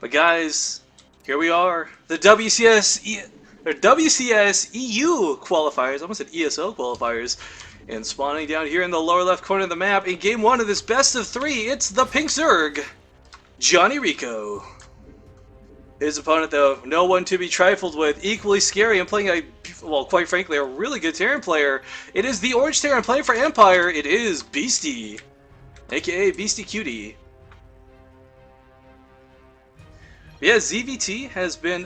But guys, here we are, the WCS EU qualifiers. I almost said ESO qualifiers. And spawning down here in the lower left corner of the map in game 1 of this best of 3, it's the Pink Zerg, JonnyREcco. His opponent, though, no one to be trifled with, equally scary and playing a, well, quite frankly, a really good Terran player. It is the Orange Terran playing for Empire. It is Beasty, aka BeastyQt. Yeah, ZVT has been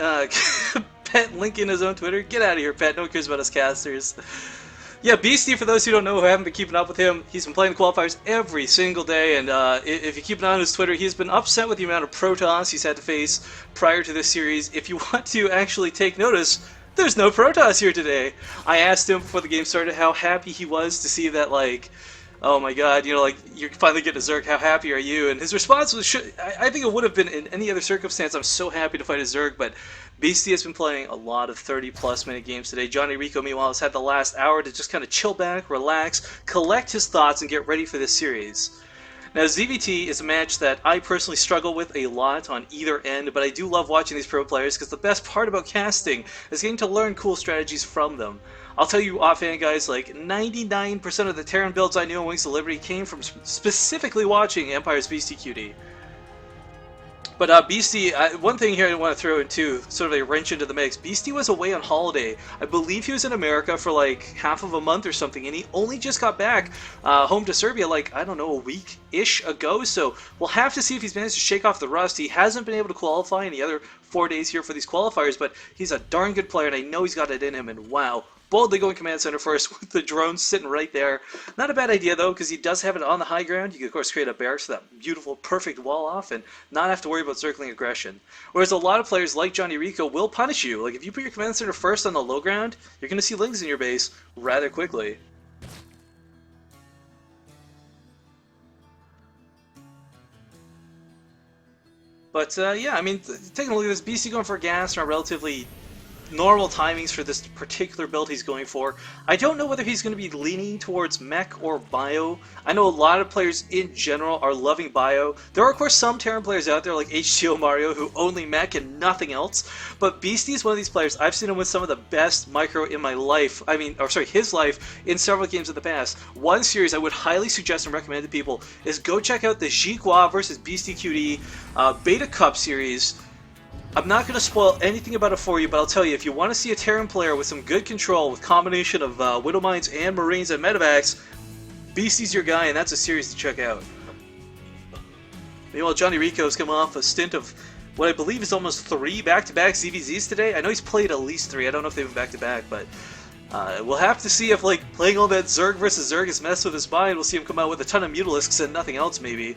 Pet linking his own Twitter. Get out of here, Pet. No one cares about us casters. Yeah, Beasty, for those who don't know, who haven't been keeping up with him, he's been playing the qualifiers every single day, and if you keep an eye on his Twitter, he's been upset with the amount of Protoss he's had to face prior to this series. If you want to actually take notice, there's no Protoss here today. I asked him before the game started how happy he was to see that, like, oh my god, you know, like, you're finally getting a Zerg, how happy are you? And his response was, I think it would have been in any other circumstance, I'm so happy to fight a Zerg, but Beasty has been playing a lot of 30-plus minute games today. JonnyREcco, meanwhile, has had the last hour to just kind of chill back, relax, collect his thoughts, and get ready for this series. Now, ZVT is a match that I personally struggle with a lot on either end, but I do love watching these pro players because the best part about casting is getting to learn cool strategies from them. I'll tell you offhand, guys, like 99% of the Terran builds I knew on Wings of Liberty came from specifically watching Empire's BeastyQt. But Beasty, one thing here I want to throw into sort of a wrench into the mix. Beasty was away on holiday. I believe he was in America for like half of a month or something, and he only just got back home to Serbia like, I don't know, a week-ish ago. So we'll have to see if he's managed to shake off the rust. He hasn't been able to qualify any other 4 days here for these qualifiers, but he's a darn good player, and I know he's got it in him, and wow. Boldly going command center first with the drones sitting right there. Not a bad idea though, because he does have it on the high ground. You can of course create a barracks for that beautiful, perfect wall off and not have to worry about circling aggression. Whereas a lot of players like JonnyREcco will punish you. Like if you put your command center first on the low ground, you're going to see lings in your base rather quickly. But yeah, I mean, taking a look at this, Beasty going for gas around relatively normal timings for this particular build he's going for. I don't know whether he's going to be leaning towards mech or bio. I know a lot of players in general are loving bio. There are of course some Terran players out there like HTO Mario who only mech and nothing else, but Beasty is one of these players. I've seen him with some of the best micro in my life, his life, in several games in the past. One series I would highly suggest and recommend to people is go check out the JonnyREcco versus BeastyQt Beta Cup series. I'm not going to spoil anything about it for you, but I'll tell you, if you want to see a Terran player with some good control, with combination of Widow Mines and Marines and Medevacs, Beasty's your guy, and that's a series to check out. Meanwhile, JonnyREcco's come off a stint of what I believe is almost 3 back-to-back ZVZs today. I know he's played at least 3, I don't know if they've been back-to-back, but we'll have to see if like playing all that Zerg versus Zerg has messed with his mind. We'll see him come out with a ton of Mutalisks and nothing else, maybe.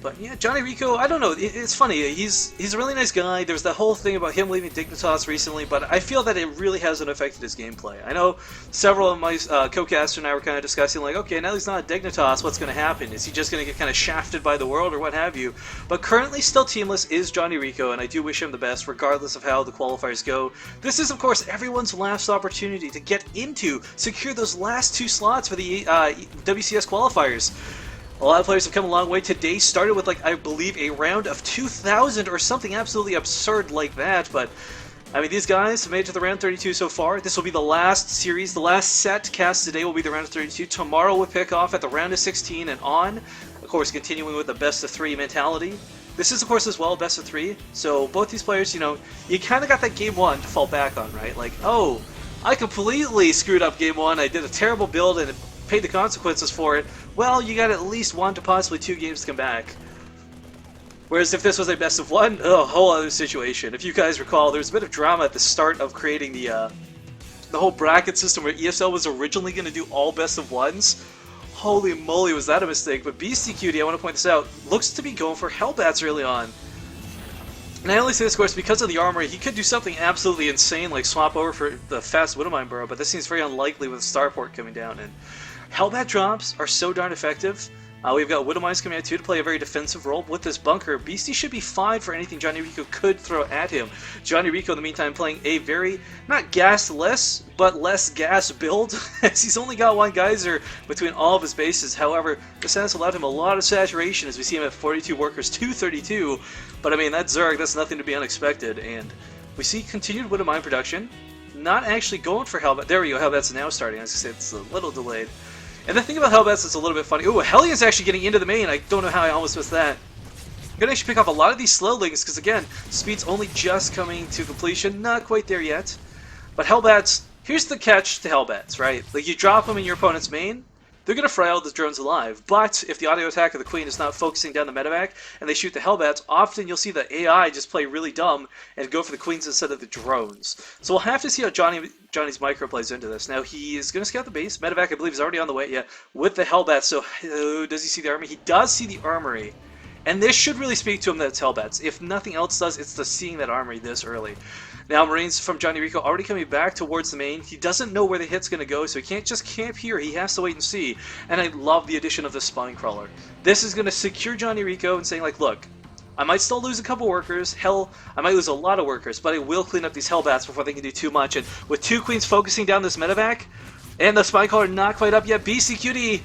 But yeah, JonnyREcco, I don't know, it's funny, he's a really nice guy. There's that whole thing about him leaving Dignitas recently, but I feel that it really hasn't affected his gameplay. I know several of my co-casters and I were kind of discussing, like, okay, now he's not a Dignitas, what's going to happen? Is he just going to get kind of shafted by the world or what have you? But currently still teamless is JonnyREcco, and I do wish him the best, regardless of how the qualifiers go. This is, of course, everyone's last opportunity to get into, secure those last 2 slots for the WCS qualifiers. A lot of players have come a long way. Today started with, like, I believe a round of 2,000 or something absolutely absurd like that, but I mean, these guys have made it to the round 32 so far. This will be the last series, the last set cast today will be the round of 32. Tomorrow we'll pick off at the round of 16 and on, of course continuing with the best of 3 mentality. This is, of course, as well, best of 3, so both these players, you know, you kind of got that game 1 to fall back on, right? Like, oh, I completely screwed up game 1, I did a terrible build and paid the consequences for it. Well, you got at least 1 to possibly 2 games to come back. Whereas if this was a best of 1, a whole other situation. If you guys recall, there was a bit of drama at the start of creating the whole bracket system where ESL was originally going to do all best of 1s. Holy moly, was that a mistake. But BeastyQt, I want to point this out, looks to be going for Hellbats early on. And I only say this, of course, because of the armor. He could do something absolutely insane, like swap over for the fast Widowmine Burrow, but this seems very unlikely with Starport coming down. And Hellbat drops are so darn effective. We've got Widowmines coming out too to play a very defensive role with this bunker. Beastie should be fine for anything JonnyREcco could throw at him. JonnyREcco in the meantime playing a very, not gasless, but less gas build, as he's only got one geyser between all of his bases. However, this has allowed him a lot of saturation as we see him at 42 workers, 232. But I mean, that Zerg, that's nothing to be unexpected. And we see continued Widowmine production. Not actually going for Hellbat. There we go, Hellbat's now starting. I was going to say, it's a little delayed. And the thing about Hellbats that's a little bit funny. Ooh, Hellion's actually getting into the main. I don't know how I almost missed that. I'm going to actually pick off a lot of these slowlings because, again, speed's only just coming to completion. Not quite there yet. But Hellbats, here's the catch to Hellbats, right? Like, you drop them in your opponent's main, they're going to fry all the drones alive. But if the auto attack of the Queen is not focusing down the medevac and they shoot the Hellbats, often you'll see the AI just play really dumb and go for the Queens instead of the drones. So we'll have to see how Johnny's micro plays into this. Now he is going to scout the base. Medevac, I believe, is already on the way, yeah, with the Hellbats. So does he see the armory? He does see the armory. And this should really speak to him that it's Hellbats. If nothing else does, it's the seeing that armory this early. Now Marines from JonnyREcco already coming back towards the main. He doesn't know where the hit's going to go, so he can't just camp here. He has to wait and see. And I love the addition of the Spine Crawler. This is going to secure JonnyREcco and saying, like, look, I might still lose a couple workers. Hell, I might lose a lot of workers, but I will clean up these Hellbats before they can do too much. And with two Queens focusing down this medevac, and the Spine Crawler not quite up yet, BCQT,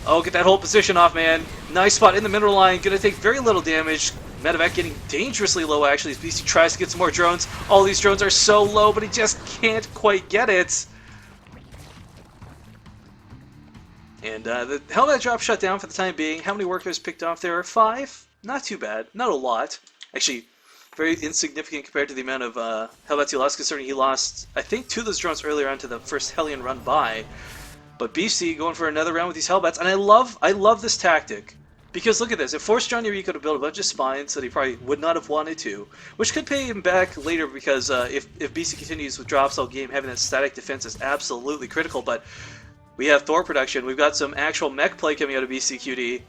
oh, get that whole position off, man. Nice spot in the middle line. Gonna take very little damage. Medevac getting dangerously low, actually, as BC tries to get some more drones. All these drones are so low, but he just can't quite get it. And the Hellbat drop shut down for the time being. How many workers picked off there? 5? Not too bad. Not a lot. Actually, very insignificant compared to the amount of Hellbats he lost, considering he lost, I think, 2 of those drones earlier on to the first Hellion run by. But BC going for another round with these Hellbats, and I love this tactic. Because look at this, it forced JonnyREcco to build a bunch of spines that he probably would not have wanted to, which could pay him back later because if BC continues with drops all game, having that static defense is absolutely critical. But we have Thor production, we've got some actual mech play coming out of BCQT,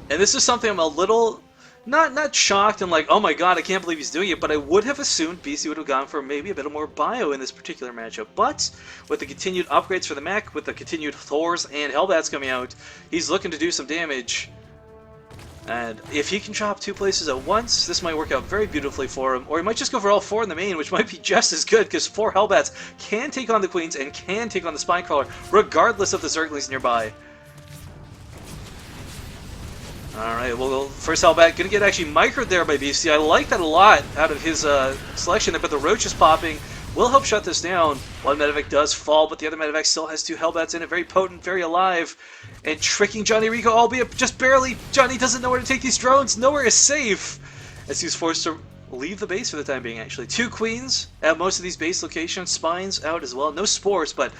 and this is something I'm a little not shocked and like, oh my god, I can't believe he's doing it, but I would have assumed BC would have gone for maybe a bit more bio in this particular matchup. But with the continued upgrades for the mech, with the continued Thors and Hellbats coming out, he's looking to do some damage. And if he can drop 2 places at once, this might work out very beautifully for him. Or he might just go for all 4 in the main, which might be just as good, because 4 Hellbats can take on the Queens and can take on the Spinecrawler, regardless of the Zerglings nearby. Alright, well, first Hellbat gonna get actually microed there by BC. I like that a lot out of his selection there, but the Roach is popping will help shut this down. One medevac does fall, but the other medevac still has 2 Hellbats in it, very potent, very alive, and tricking JonnyREcco, albeit just barely. Johnny doesn't know where to take these drones. Nowhere is safe, as he's forced to leave the base for the time being, actually. 2 Queens at most of these base locations, Spines out as well. No Spores, but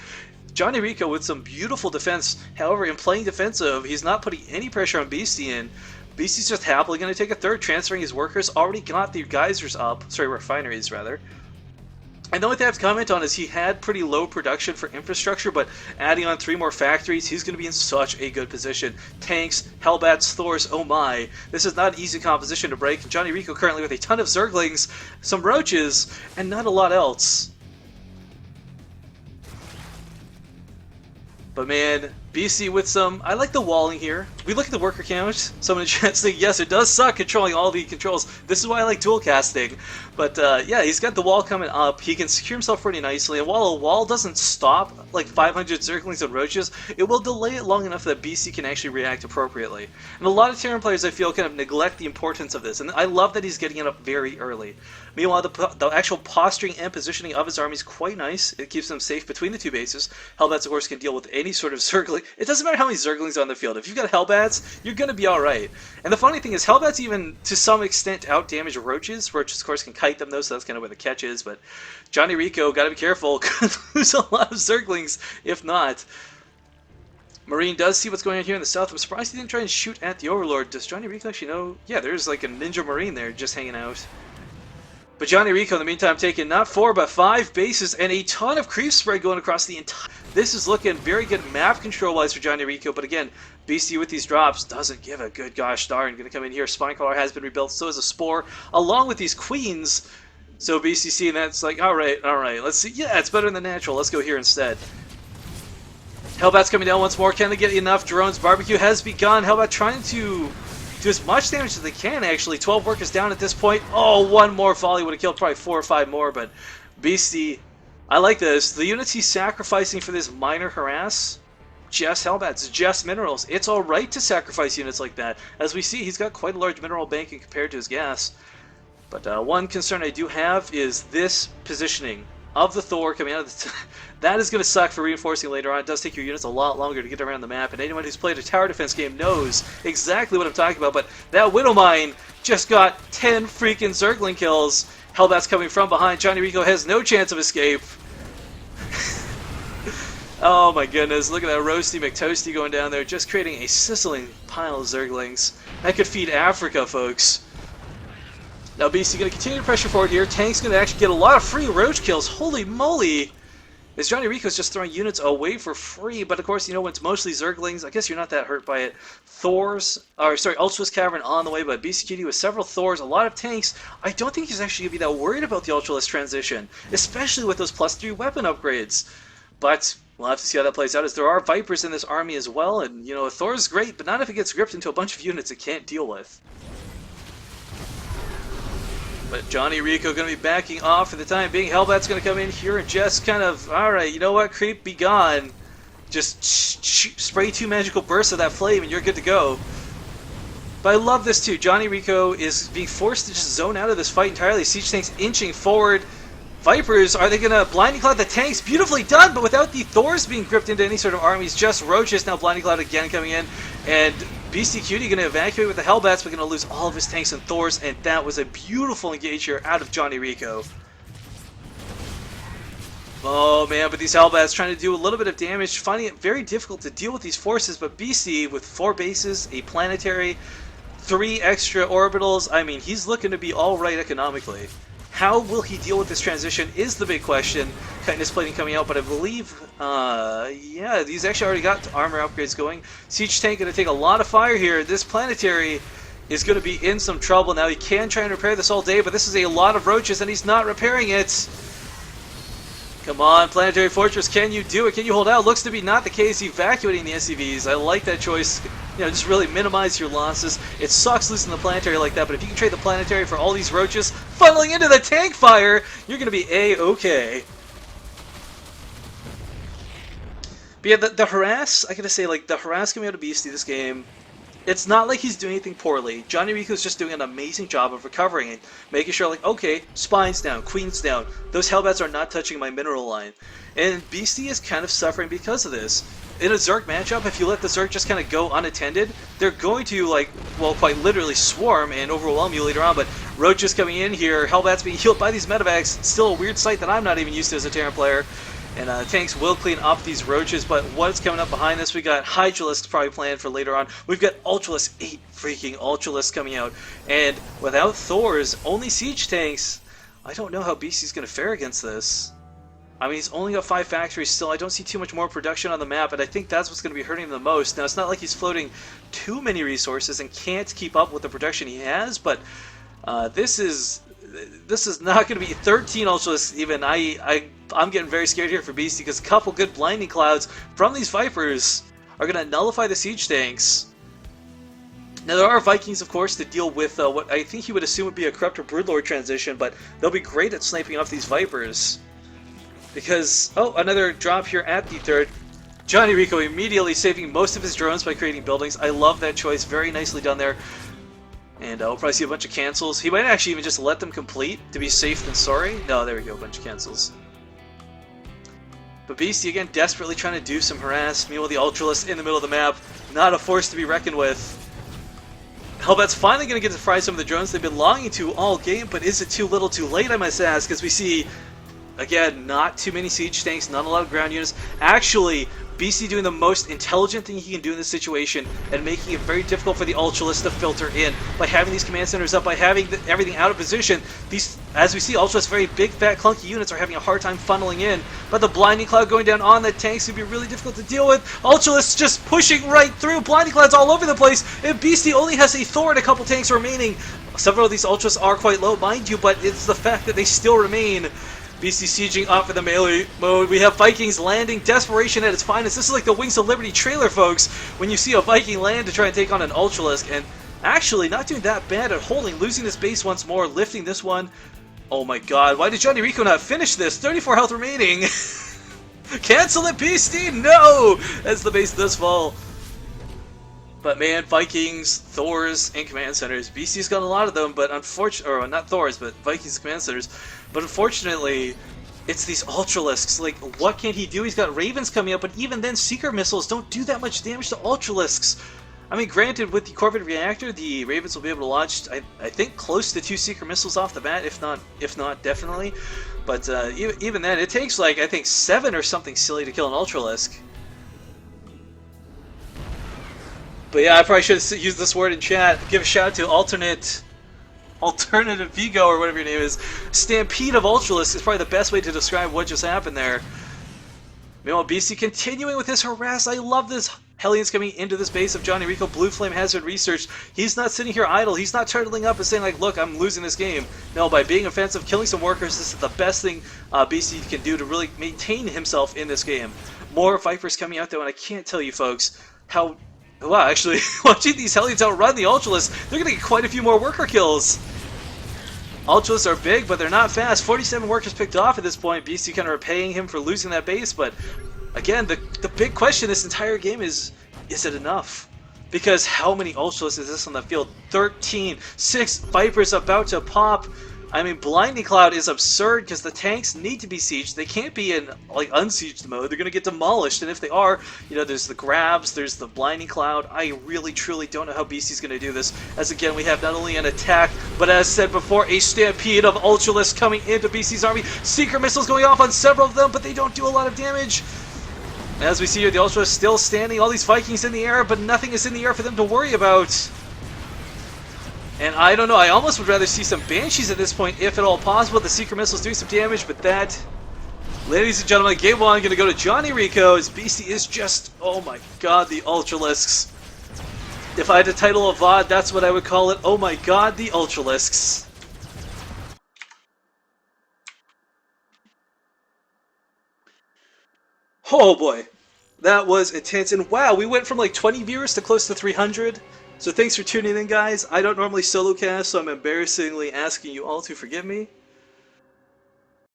JonnyREcco with some beautiful defense. However, in playing defensive, he's not putting any pressure on Beastie in. Beastie's just happily going to take a third, transferring his workers. Already got the geysers up. Sorry, refineries, rather. And the only thing I have to comment on is he had pretty low production for infrastructure, but adding on 3 more factories, he's going to be in such a good position. Tanks, Hellbats, Thors, oh my. This is not an easy composition to break. JonnyREcco currently with a ton of Zerglings, some Roaches, and not a lot else. But man, BC with some, I like the walling here. We look at the worker count, someone in chat saying, yes, it does suck controlling all the controls. This is why I like dual casting. But yeah, he's got the wall coming up. He can secure himself pretty nicely. And while a wall doesn't stop like 500 Zerglings and Roaches, it will delay it long enough that BC can actually react appropriately. And a lot of Terran players, I feel, kind of neglect the importance of this. And I love that he's getting it up very early. Meanwhile, the actual posturing and positioning of his army is quite nice. It keeps them safe between the 2 bases. Hellbats, of course, can deal with any sort of Zergling. It doesn't matter how many Zerglings are on the field. If you've got Hellbats, you're going to be alright. And the funny thing is, Hellbats even, to some extent, out-damage Roaches. Roaches, of course, can kite them, though, so that's kind of where the catch is. But JonnyREcco, gotta be careful. Could lose a lot of Zerglings, if not. Marine does see what's going on here in the south. I'm surprised he didn't try and shoot at the Overlord. Does JonnyREcco actually know? Yeah, there's like a Ninja Marine there just hanging out. But JonnyREcco, in the meantime, taking not 4, but 5 bases and a ton of creep spread going across the entire... This is looking very good map control-wise for JonnyREcco, but again, BC with these drops doesn't give a good gosh darn. Going to come in here. Spinecrawler has been rebuilt, so is a Spore, along with these Queens. So BC seeing that's like, alright, let's see. Yeah, it's better than natural. Let's go here instead. Hellbat's coming down once more. Can they get enough drones? Barbecue has begun. Hellbat trying to do as much damage as they can, actually. 12 workers down at this point. Oh, one more volley would have killed probably 4 or 5 more, but Beastie, I like this. The units he's sacrificing for this minor harass, just Hellbats, just minerals. It's alright to sacrifice units like that. As we see, he's got quite a large mineral banking compared to his gas. But one concern I do have is this positioning of the Thor coming out of the... that is going to suck for reinforcing later on. It does take your units a lot longer to get around the map, and anyone who's played a tower defense game knows exactly what I'm talking about. But that Widow Mine just got 10 freaking Zergling kills. Hellbat's coming from behind. JonnyREcco has no chance of escape. Oh my goodness, look at that Roasty McToasty going down there, just creating a sizzling pile of Zerglings. That could feed Africa, folks. Now Beastie going to continue to pressure forward here. Tank's going to actually get a lot of free roach kills. Holy moly! As JonnyREcco's just throwing units away for free, but of course, you know, when it's mostly Zerglings, I guess you're not that hurt by it. Ultralis Cavern on the way by BeastyQt with several Thors, a lot of tanks. I don't think he's actually going to be that worried about the Ultralis transition, especially with those +3 weapon upgrades. But we'll have to see how that plays out, as there are Vipers in this army as well, and, you know, a Thor's great, but not if it gets gripped into a bunch of units it can't deal with. But JonnyREcco going to be backing off for the time being. Hellbat's going to come in here and just kind of, alright, you know what, creep, be gone. Just spray 2 magical bursts of that flame and you're good to go. But I love this too. JonnyREcco is being forced to just zone out of this fight entirely. Siege tanks inching forward. Vipers, are they going to Blinding Cloud the tanks? Beautifully done, but without the Thors being gripped into any sort of armies, just Roaches. Now Blinding Cloud again coming in, and BeastyQt going to evacuate with the Hellbats, but going to lose all of his tanks and Thors, and that was a beautiful engage here out of JonnyREcco. Oh man, but these Hellbats trying to do a little bit of damage, finding it very difficult to deal with these forces, but Beastie with 4 bases, a planetary, 3 extra orbitals, I mean, he's looking to be alright economically. How will he deal with this transition is the big question. Chitinous plating coming out, but I believe, yeah, these actually already got armor upgrades going. Siege tank going to take a lot of fire here. This planetary is going to be in some trouble now. He can try and repair this all day, but this is a lot of roaches, and he's not repairing it. Come on, Planetary Fortress, can you do it? Can you hold out? Looks to be not the case, evacuating the SCVs. I like that choice. You know, just really minimize your losses. It sucks losing the Planetary like that, but if you can trade the Planetary for all these roaches funneling into the tank fire, you're going to be A-okay. But yeah, the harass, I gotta say, like, the harass coming out of Beastie this game, it's not like he's doing anything poorly. JonnyREcco's just doing an amazing job of recovering it, making sure, like, okay, Spine's down, Queen's down, those Hellbats are not touching my mineral line. And Beastie is kind of suffering because of this. In a Zerg matchup, if you let the Zerg just kind of go unattended, they're going to, like, well, quite literally swarm and overwhelm you later on, but Roaches coming in here, Hellbats being healed by these medevacs, still a weird sight that I'm not even used to as a Terran player. And tanks will clean up these roaches, but what's coming up behind this? We got Hydralisks probably planned for later on. We've got Ultralisks, 8 freaking Ultralisks coming out. And without Thors, only siege tanks, I don't know how Beastie's going to fare against this. I mean, he's only got 5 factories still. I don't see too much more production on the map, and I think that's what's going to be hurting him the most. Now, it's not like he's floating too many resources and can't keep up with the production he has, but this is not going to be 13 Ultralisks even. I'm getting very scared here for Beastie, because a couple good Blinding Clouds from these Vipers are going to nullify the siege tanks. Now there are Vikings, of course, to deal with what I think he would assume would be a Corrupt or Broodlord transition, but they'll be great at sniping off these Vipers. Because, oh, another drop here at the third. JonnyREcco immediately saving most of his drones by creating buildings. I love that choice, very nicely done there. And we'll probably see a bunch of cancels. He might actually even just let them complete to be safe than sorry. No, there we go, a bunch of cancels. But Beastie, again, desperately trying to do some harass. Meanwhile, the Ultralisks in the middle of the map. Not a force to be reckoned with. Hellbat's finally going to get to fry some of the drones they've been longing to all game, but is it too little too late, I must ask, as we see, again, not too many siege tanks, not a lot of ground units. Actually, Beastie doing the most intelligent thing he can do in this situation and making it very difficult for the Ultralisks to filter in by having these command centers up, by having everything out of position. These, as we see, Ultralisks, very big, fat, clunky units are having a hard time funneling in, but the Blinding Cloud going down on the tanks would be really difficult to deal with. Ultralisks just pushing right through, Blinding Clouds all over the place, and Beastie only has a Thor and a couple tanks remaining. Several of these Ultras are quite low, mind you, but it's the fact that they still remain BC sieging off of the melee mode. We have Vikings landing, desperation at its finest. This is like the Wings of Liberty trailer, folks, when you see a Viking land to try and take on an Ultralisk, and actually not doing that bad at holding, losing this base once more, lifting this one. Oh my god, why did JonnyREcco not finish this? 34 health remaining. Cancel it, Beastie! No! As the base does fall. But man, Vikings, Thors, and command centers. BC's got a lot of them, but unfortunately, or not Thors, but Vikings command centers. But unfortunately, it's these Ultralisks. Like, what can he do? He's got Ravens coming up, but even then, Seeker missiles don't do that much damage to Ultralisks. I mean, granted, with the Corvid reactor, the Ravens will be able to launch, I think, close to 2 Seeker missiles off the bat, if not, definitely. But even then, it takes like, I think, 7 or something silly to kill an Ultralisk. But yeah, I probably should have used this word in chat. Give a shout out to Alternative Vigo, or whatever your name is. Stampede of Ultralisks is probably the best way to describe what just happened there. Meanwhile, BC continuing with his harass. I love this. Hellions coming into this base of JonnyREcco. Blue Flame has been researched. He's not sitting here idle. He's not turtling up and saying, like, look, I'm losing this game. No, by being offensive, killing some workers, this is the best thing BC can do to really maintain himself in this game. More Vipers coming out, though, and I can't tell you, folks, how... Wow, actually, watching these Hellions outrun the Ultralisks, they're going to get quite a few more worker kills. Ultralisks are big, but they're not fast. 47 workers picked off at this point. BC kind of repaying him for losing that base, but again, the big question this entire game is it enough? Because how many Ultralisks is this on the field? 13, 6 Vipers about to pop. I mean, Blinding Cloud is absurd because the tanks need to be sieged. They can't be in, like, unsieged mode. They're going to get demolished, and if they are, you know, there's the grabs, there's the Blinding Cloud. I really, truly don't know how BC's going to do this, as again, we have not only an attack, but as said before, a stampede of Ultralisks coming into BC's army. Seeker missiles going off on several of them, but they don't do a lot of damage. As we see here, the Ultralisks still standing, all these Vikings in the air, but nothing is in the air for them to worry about. And I don't know, I almost would rather see some Banshees at this point, if at all possible. The Seeker missiles doing some damage, but that, ladies and gentlemen, game 1 going to go to JonnyREcco, as BC is just, oh my god, the Ultralisks. If I had to title a VOD, that's what I would call it. Oh my god, the Ultralisks. Oh boy, that was intense, and wow, we went from like 20 viewers to close to 300. So thanks for tuning in, guys. I don't normally solo cast, so I'm embarrassingly asking you all to forgive me.